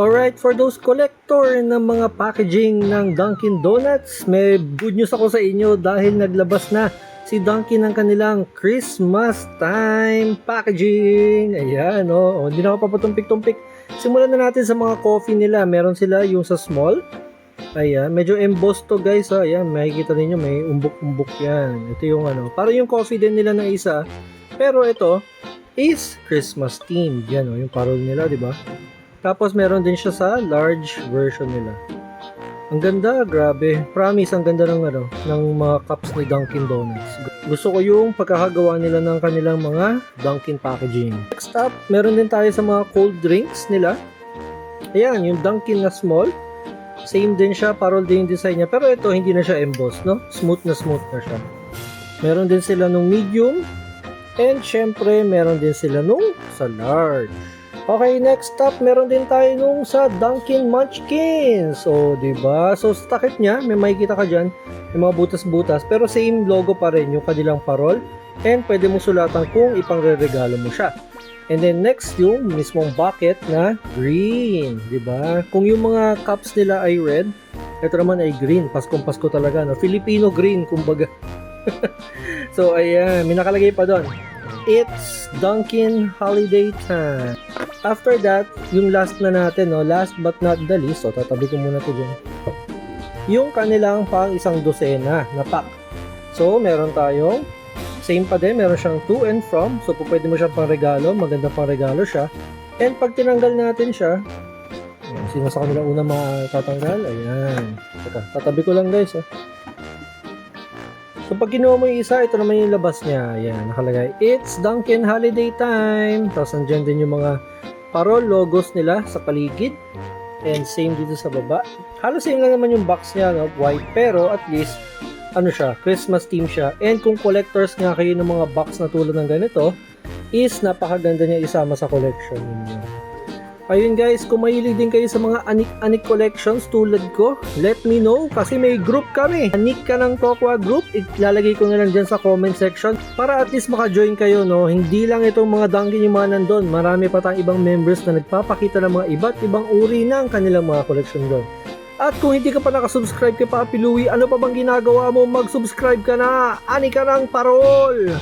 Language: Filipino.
Alright, for those collector ng mga packaging ng Dunkin Donuts, may good news ako sa inyo dahil naglabas na si Dunkin ng kanilang Christmas time packaging. Ayan, hindi na ako papatumpik-tumpik. Simulan na natin sa mga coffee nila. Meron sila yung sa small. Ayan, medyo embossed to guys. Ayan, makikita ninyo may umbok-umbok yan. Ito yung para yung coffee din nila na isa. Pero ito is Christmas themed. Yan yung parol nila, di ba? Tapos meron din siya sa large version nila. Ang ganda, grabe. Promise, ang ganda ng ng mga cups ni Dunkin Donuts. Gusto ko yung pagkakagawa nila ng kanilang mga Dunkin packaging. Next up, meron din tayo sa mga cold drinks nila. Ayan, yung Dunkin na small. Same din siya, parol din yung design niya. Pero ito, hindi na siya embossed, no? Smooth na siya. Meron din sila nung medium. And syempre, meron din sila nung sa large. Okay, next up, meron din tayo nung sa Dunkin Munchkins. O, diba? So, sa takip niya, may makikita ka dyan, may mga butas-butas, pero same logo pa rin yung kanilang parol. And pwede mo sulatan kung ipangre-regalo mo siya. And then next, yung mismong bucket na green. Diba? Kung yung mga cups nila ay red, ito naman ay green. Paskong-pasko talaga, no? Filipino green, kumbaga. So, ayan, may nakalagay pa doon. It's Dunkin Holiday Time. After that, yung last na natin, last but not the least, tatabi ko muna ito dyan. Yung kanilang pang isang dosena na pack. So, meron tayong, same pa din, meron siyang to and from. So, pwede mo siyang pang regalo, maganda pang regalo siya. And pag tinanggal natin siya, sino sa kanila una matatanggal? Ayan. Tatabi ko lang guys. So, pag kinuha mo yung isa, ito naman yung labas niya. Ayan, nakalagay, It's Dunkin Holiday Time. Tapos, nandiyan din yung mga parol, logos nila sa paligid. And same dito sa baba. Halos same lang naman yung box niya, white. Pero, at least, siya, Christmas theme siya. And kung collectors nga kayo ng mga box na tulad ng ganito, is napakaganda niya isama sa collection niyo. Ayun guys, kung mahilig din kayo sa mga anik-anik collections tulad ko, let me know kasi may group kami. Anik ka ng Tokwa group, ilalagay ko na lang dyan sa comment section para at least maka-join kayo, no? Hindi lang itong mga Dunkin yung mga nandun, marami pa tayong ibang members na nagpapakita ng mga iba't ibang uri ng kanilang mga collection doon. At kung hindi ka pa nakasubscribe kay Papi Louie, ano pa bang ginagawa mo? Mag-subscribe ka na! Ani ka ng parol!